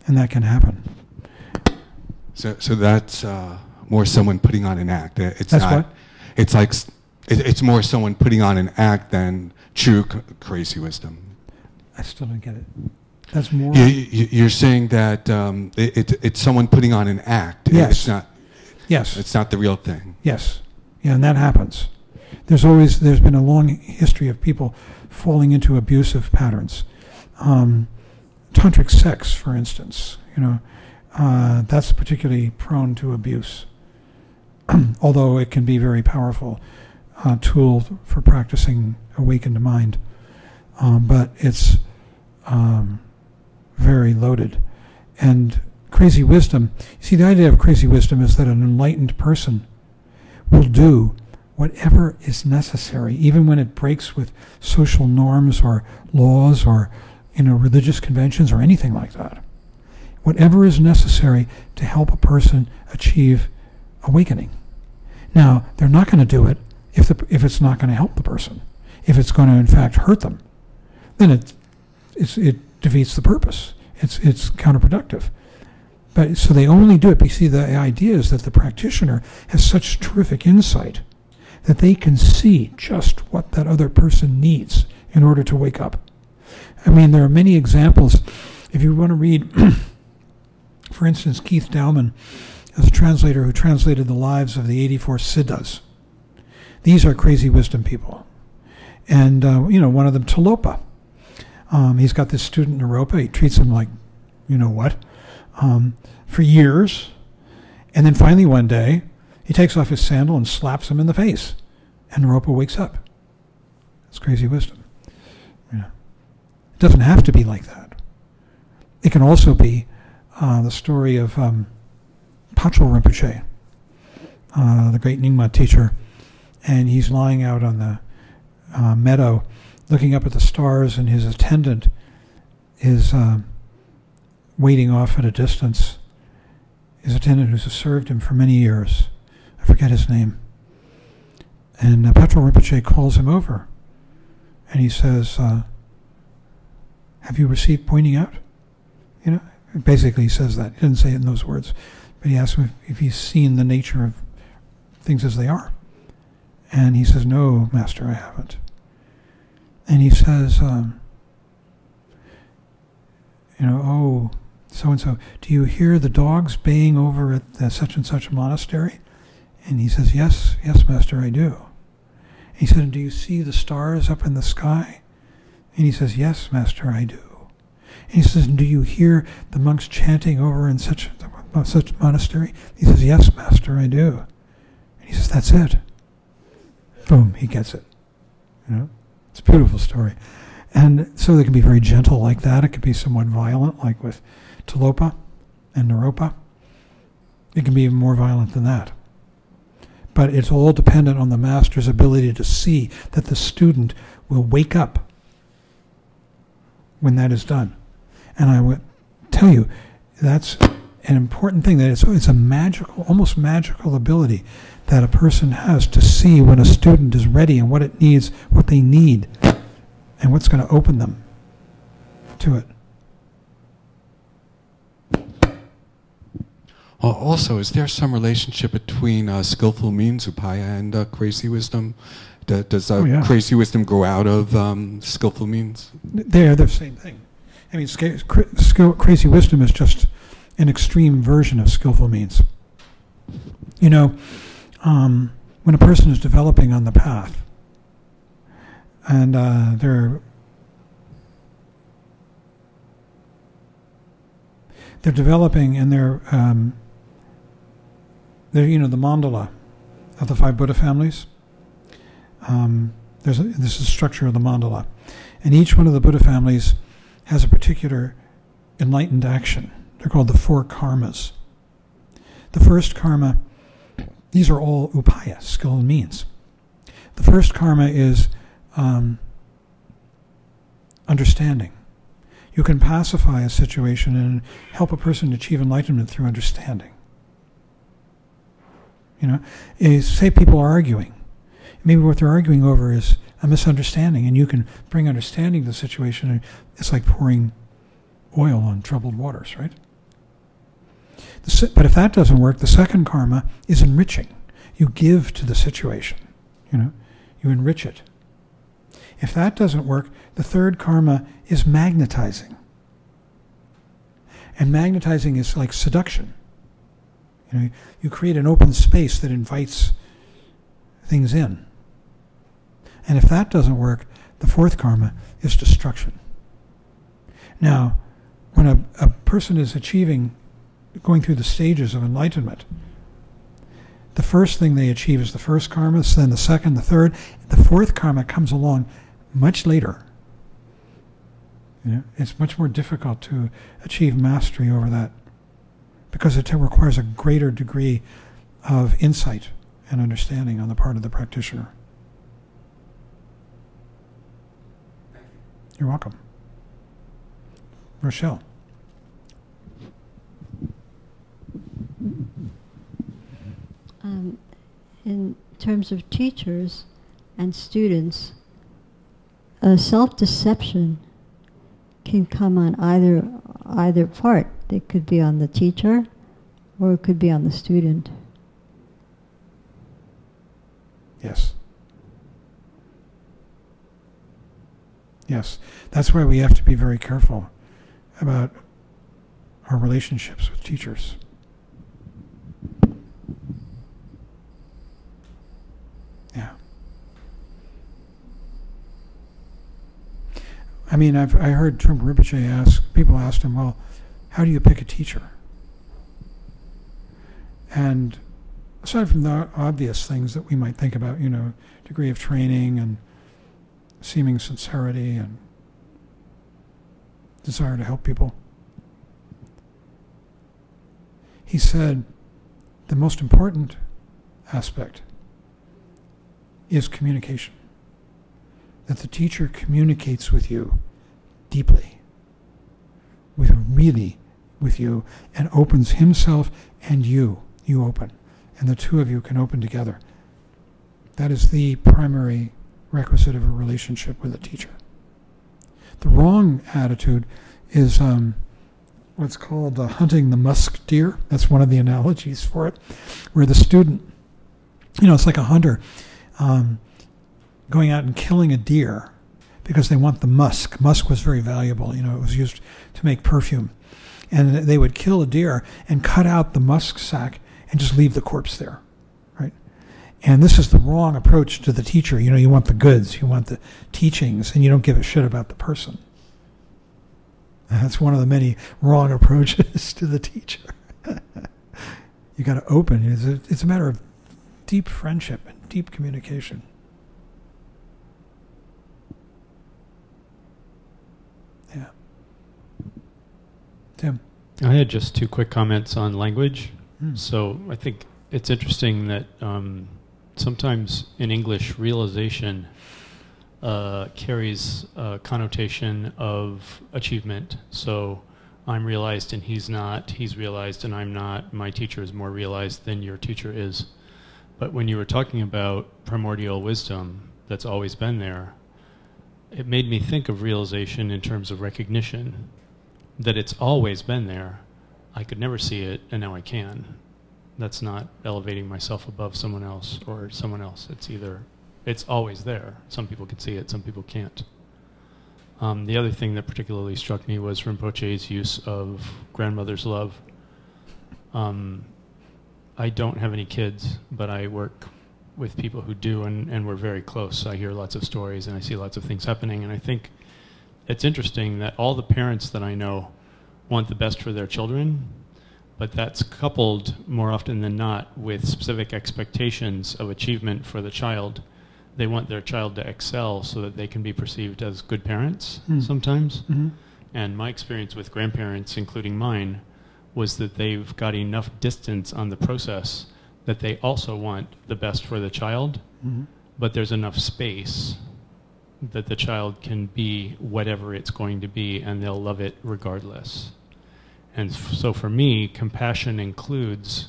And that can happen. So that's more someone putting on an act. It's that's not, what? It's like it's more someone putting on an act than true crazy wisdom. I still don't get it. That's more. You're saying that it's someone putting on an act. Yes. It's not. Yes. It's not the real thing. Yes. Yeah, and that happens. There's been a long history of people falling into abusive patterns. Tantric sex, for instance, you know, that's particularly prone to abuse. Although it can be very powerful tool for practicing awakened mind. But it's very loaded. And crazy wisdom, see, the idea of crazy wisdom is that an enlightened person will do whatever is necessary, even when it breaks with social norms or laws or, you know, religious conventions or anything like that. Whatever is necessary to help a person achieve awakening. Now, they're not going to do it if it's not going to help the person. If it's going to, in fact, hurt them, then it defeats the purpose. It's counterproductive. But so they only do it. But you see, the idea is that the practitioner has such terrific insight that they can see just what that other person needs in order to wake up. I mean, there are many examples. If you want to read, for instance, Keith Dowman is a translator who translated the lives of the 84 Siddhas. These are crazy wisdom people. And, one of them, Tilopa. He's got this student, Naropa. He treats him like, what, for years. And then finally one day, he takes off his sandal and slaps him in the face. And Naropa wakes up. It's crazy wisdom. It doesn't have to be like that. It can also be the story of Patrul Rinpoche, the great Nyingma teacher. And he's lying out on the meadow looking up at the stars, and his attendant is waiting off at a distance. His attendant who's served him for many years. I forget his name. And Patrul Rinpoche calls him over, and he says, have you received pointing out? Basically he says that. He didn't say it in those words, but he asks him if he's seen the nature of things as they are. And he says, no, Master, I haven't. And he says, oh, so-and-so, do you hear the dogs baying over at the such and such monastery? And he says, yes, Master, I do. And he said, do you see the stars up in the sky? And he says, yes, Master, I do. And he says, do you hear the monks chanting over in such monastery? He says, yes, Master, I do. And he says, that's it. Boom, he gets it. It's a beautiful story. And so they can be very gentle like that. It can be somewhat violent, like with Tilopa and Naropa. It can be even more violent than that. But it's all dependent on the master's ability to see that the student will wake up when that is done. And I would tell you, that's an important thing, that it's a magical, almost magical ability that a person has to see when a student is ready and what it needs, what they need, and what's going to open them to it. Also, is there some relationship between skillful means, upaya, and crazy wisdom? Does crazy wisdom grow out of skillful means? They're the same thing. I mean, crazy wisdom is just an extreme version of skillful means. When a person is developing on the path, and they're developing, and they're the mandala of the 5 Buddha families. This is the structure of the mandala, and each one of the Buddha families has a particular enlightened action. They're called the 4 karmas. The first karma, these are all upaya, skill and means. The first karma is understanding. You can pacify a situation and help a person achieve enlightenment through understanding. Say people are arguing. Maybe what they're arguing over is a misunderstanding, and you can bring understanding to the situation, and it's like pouring oil on troubled waters, right? But if that doesn't work, the second karma is enriching. You give to the situation, you enrich it. If that doesn't work, the third karma is magnetizing. And magnetizing is like seduction. You create an open space that invites things in. And if that doesn't work, the fourth karma is destruction. Now, when a person is going through the stages of enlightenment, the first thing they achieve is the first karma, then the second, the third. The fourth karma comes along much later. It's much more difficult to achieve mastery over that because it requires a greater degree of insight and understanding on the part of the practitioner. You're welcome. Rochelle. in terms of teachers and students, self-deception can come on either part. It could be on the teacher, or it could be on the student. Yes. Yes. That's why we have to be very careful about our relationships with teachers. Yeah. I mean, I heard Trungpa Rinpoche people asked him, well, how do you pick a teacher? And aside from the obvious things that we might think about, degree of training and seeming sincerity and desire to help people, he said the most important aspect is communication. That the teacher communicates with you deeply, with you, and opens himself and you open. And the two of you can open together. That is the primary requisite of a relationship with a teacher. The wrong attitude is what's called hunting the musk deer. That's one of the analogies for it, where the student, it's like a hunter going out and killing a deer because they want the musk. Musk was very valuable. It was used to make perfume. And they would kill a deer and cut out the musk sac and just leave the corpse there, right? And this is the wrong approach to the teacher. You want the goods, you want the teachings, and you don't give a shit about the person. And that's one of the many wrong approaches to the teacher. You got to open. It's a matter of deep friendship and deep communication. Yeah. Tim. I had just two quick comments on language. So I think it's interesting that sometimes in English, realization carries a connotation of achievement. So I'm realized and he's not, he's realized and I'm not, my teacher is more realized than your teacher is. But when you were talking about primordial wisdom that's always been there, it made me think of realization in terms of recognition, that it's always been there. I could never see it, and now I can. That's not elevating myself above someone else or someone else. It's always there. Some people can see it, some people can't. The other thing that particularly struck me was Rinpoche's use of grandmother's love. I don't have any kids, but I work with people who do, and we're very close. I hear lots of stories, and I see lots of things happening, and I think it's interesting that all the parents that I know want the best for their children, but that's coupled more often than not with specific expectations of achievement for the child. They want their child to excel so that they can be perceived as good parents sometimes. Mm-hmm. And my experience with grandparents, including mine, was that they've got enough distance on the process that they also want the best for the child, but there's enough space that the child can be whatever it's going to be, and they'll love it regardless. And so for me, compassion includes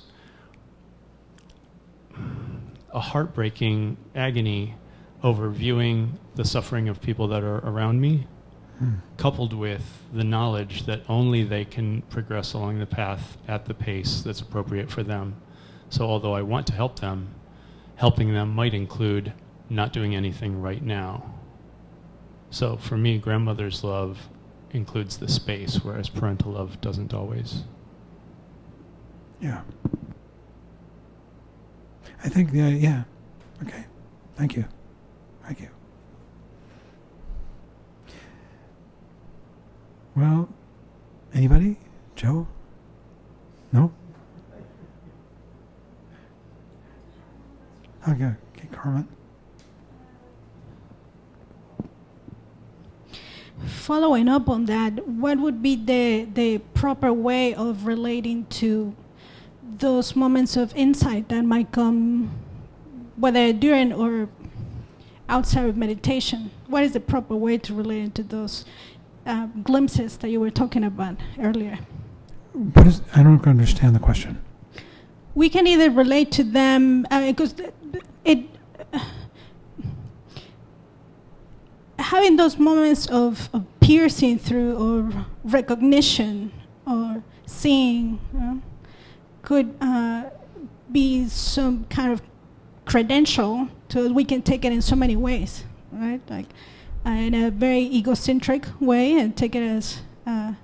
a heartbreaking agony over viewing the suffering of people that are around me, coupled with the knowledge that only they can progress along the path at the pace that's appropriate for them. So although I want to help them, helping them might include not doing anything right now. So for me, grandmother's love includes the space, whereas parental love doesn't always. Yeah. I think, yeah. Okay. Thank you. Thank you. Well, anybody? Joe? No? Okay, Carmen. Following up on that, what would be the proper way of relating to those moments of insight that might come, whether during or outside of meditation? What is the proper way to relate to those glimpses that you were talking about earlier? I don't understand the question. We can either relate to them, because having those moments of piercing through or recognition or seeing could be some kind of credential to we can take it in so many ways, right? Like in a very egocentric way and take it as a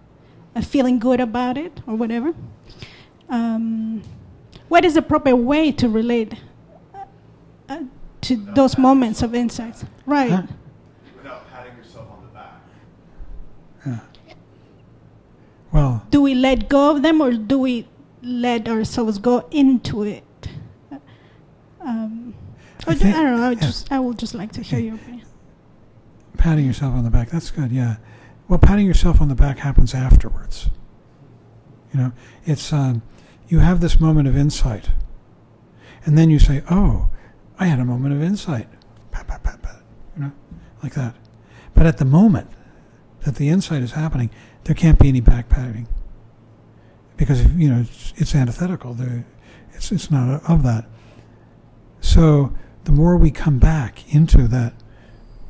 feeling good about it or whatever. What is the proper way to relate to those moments of insights? Right. Huh? Without patting yourself on the back. Yeah. Well, Do we let go of them or do we let ourselves go into it? I don't know. I would just like to hear your opinion. patting yourself on the back, that's good, yeah. Well, patting yourself on the back happens afterwards. You know, it's, you have this moment of insight. And then you say, oh, I had a moment of insight. Pat, pat, pat, pat, you know, like that. But at the moment that the insight is happening, there can't be any back patting. Because, you know, it's antithetical. It's not of that. So the more we come back into that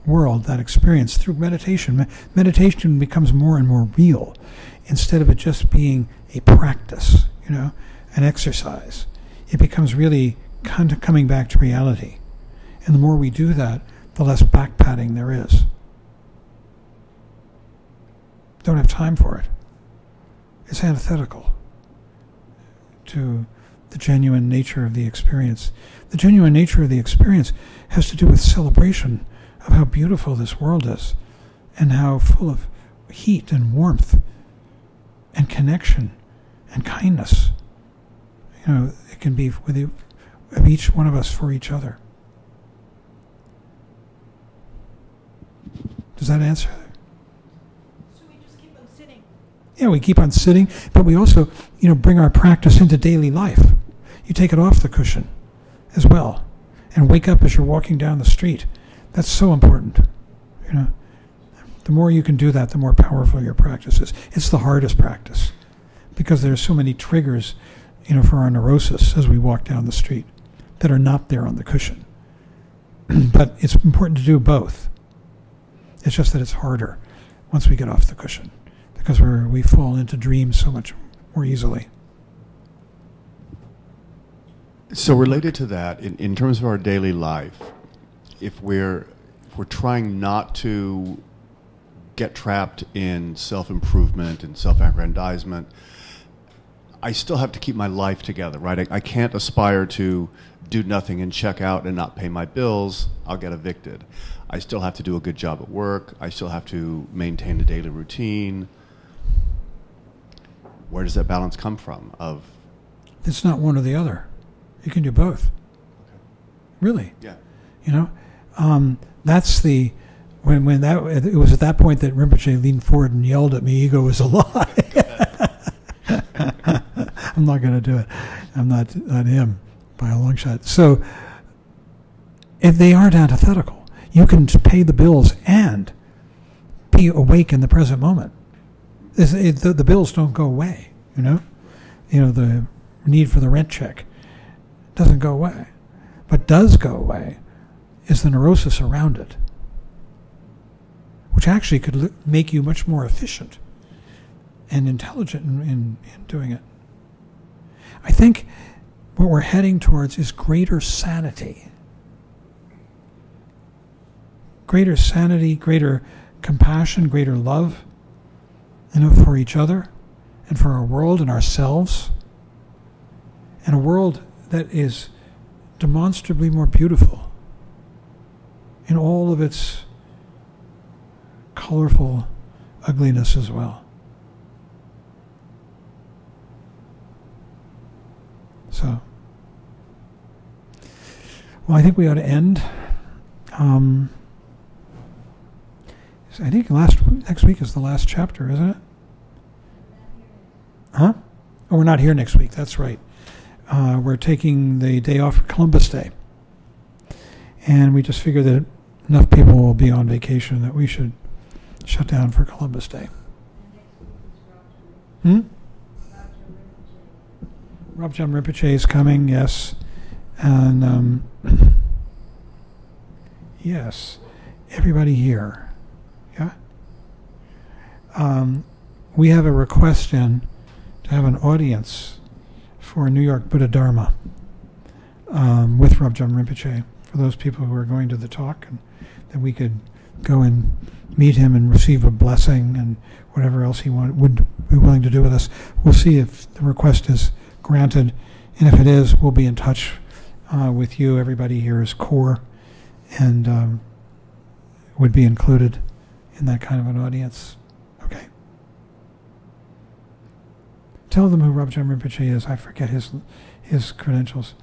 world, that experience, through meditation, meditation becomes more and more real, instead of it just being a practice, you know, an exercise. It becomes really kind of coming back to reality. And the more we do that, the less back patting there is. Don't have time for it. It's antithetical to the genuine nature of the experience. The genuine nature of the experience has to do with celebration of how beautiful this world is, and how full of heat and warmth and connection and kindness. You know, it can be with of each one of us for each other. Does that answer? So we just keep on sitting. Yeah, we keep on sitting, but we also, you know, bring our practice into daily life. You take it off the cushion as well, and wake up as you're walking down the street. That's so important. You know, the more you can do that, the more powerful your practice is. It's the hardest practice because there's so many triggers, you know, for our neurosis as we walk down the street that are not there on the cushion. But it's important to do both. It's just that it's harder once we get off the cushion, because we fall into dreams so much more easily. So related to that, in terms of our daily life, if we're trying not to get trapped in self-improvement and self-aggrandizement, I still have to keep my life together, right? I can't aspire to do nothing and check out and not pay my bills. I'll get evicted. I still have to do a good job at work. I still have to maintain a daily routine. Where does that balance come from? It's not one or the other. You can do both. Okay. Really. Yeah. You know, that's the when that it was at that point that Rinpoche leaned forward and yelled at me, "Ego is a lie." I'm not going to do it. I'm not him by a long shot. So if they aren't antithetical, you can pay the bills and be awake in the present moment. The bills don't go away. You know, the need for the rent check doesn't go away. What does go away is the neurosis around it, which actually could make you much more efficient and intelligent in doing it. I think what we're heading towards is greater sanity. Greater sanity, greater compassion, greater love, you know, for each other and for our world and ourselves. And a world that is demonstrably more beautiful in all of its colorful ugliness as well. So, well, I think we ought to end. I think next week is the last chapter, isn't it? Huh? Oh, we're not here next week. That's right. We're taking the day off for Columbus Day. And we just figured that enough people will be on vacation that we should shut down for Columbus Day. Chögyam Rinpoche is coming, yes. And yes, everybody here we have a request in to have an audience for New York Buddha Dharma with Chögyam Rinpoche, for those people who are going to the talk, and that we could go and meet him and receive a blessing and whatever else he would be willing to do with us. We'll see if the request is granted, and if it is, we'll be in touch with you. Everybody here is core and would be included in that kind of an audience. Okay. Tell them who Chögyam Rinpoche is. I forget his credentials.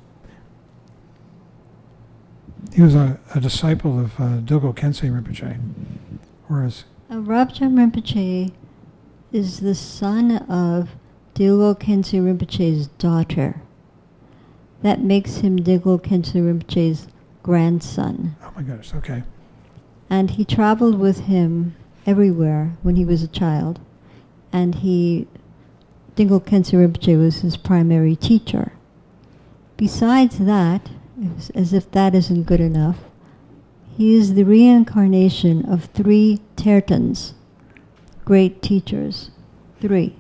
He was a disciple of Dilgo Khyentse Rinpoche. Whereas Chögyam Rinpoche is the son of Dilgo Khyentse Rinpoche's daughter. That makes him Dilgo Khyentse Rinpoche's grandson. Oh my goodness, okay. And he traveled with him everywhere when he was a child. And Dilgo Khyentse Rinpoche was his primary teacher. Besides that, as if that isn't good enough, he is the reincarnation of 3 Tertons, great teachers. 3.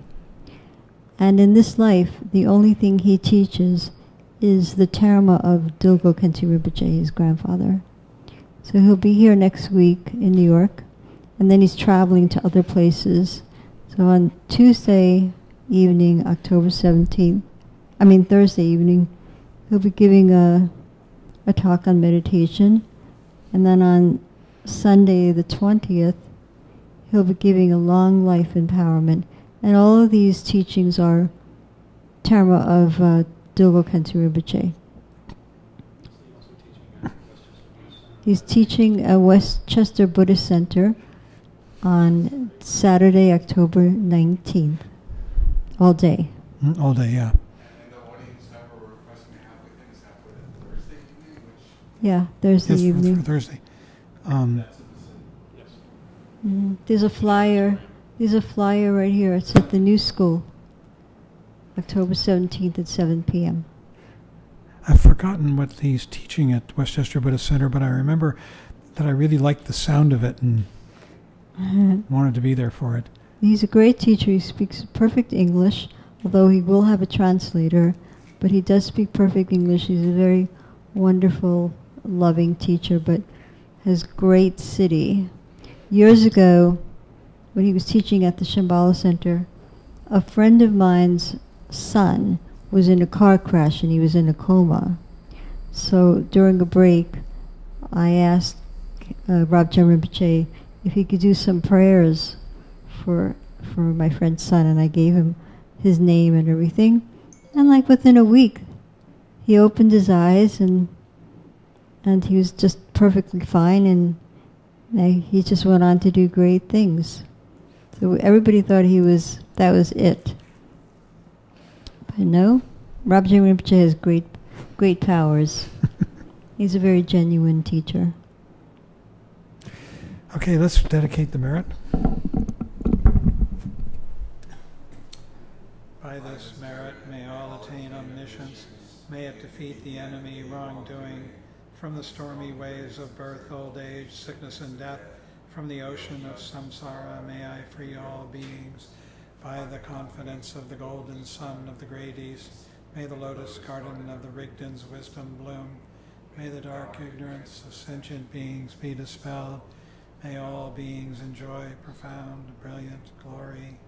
And in this life, the only thing he teaches is the Dharma of Dilgo Khyentse Rinpoche, his grandfather. So he'll be here next week in New York, and then he's traveling to other places. So on Tuesday evening, October 17th, Thursday evening, he'll be giving a talk on meditation. And then on Sunday the 20th, he'll be giving a long life empowerment. And all of these teachings are Dharma of Dilgo Khyentse Rinpoche. He's teaching at Westchester Buddhist Center on Saturday, October 19th. All day. All day, yeah. And the audience that we're requesting to have with him, is that for the Thursday evening? Yeah, Thursday Yes, evening. for Thursday. There's a flyer. There's a flyer right here. It's at the new school. October 17th at 7 p.m. I've forgotten what he's teaching at Westchester Buddhist Center, but I remember that I really liked the sound of it and wanted to be there for it. He's a great teacher. He speaks perfect English, although he will have a translator, but he does speak perfect English. He's a very wonderful, loving teacher, but has great city. Years ago, when he was teaching at the Shambhala Center, a friend of mine's son was in a car crash and he was in a coma. So during a break, I asked Chögyam Rinpoche if he could do some prayers for my friend's son, and I gave him his name and everything. And like within a week, he opened his eyes and he was just perfectly fine, and he just went on to do great things. So everybody thought that was it. But no, Chögyam Rinpoche has great powers. He's a very genuine teacher. Okay, let's dedicate the merit. By this merit, may all attain omniscience. May it defeat the enemy, wrongdoing. From the stormy waves of birth, old age, sickness, and death, from the ocean of samsara, may I free all beings. By the confidence of the golden sun of the great east, may the lotus garden of the Rigdon's wisdom bloom. May the dark ignorance of sentient beings be dispelled. May all beings enjoy profound, brilliant glory.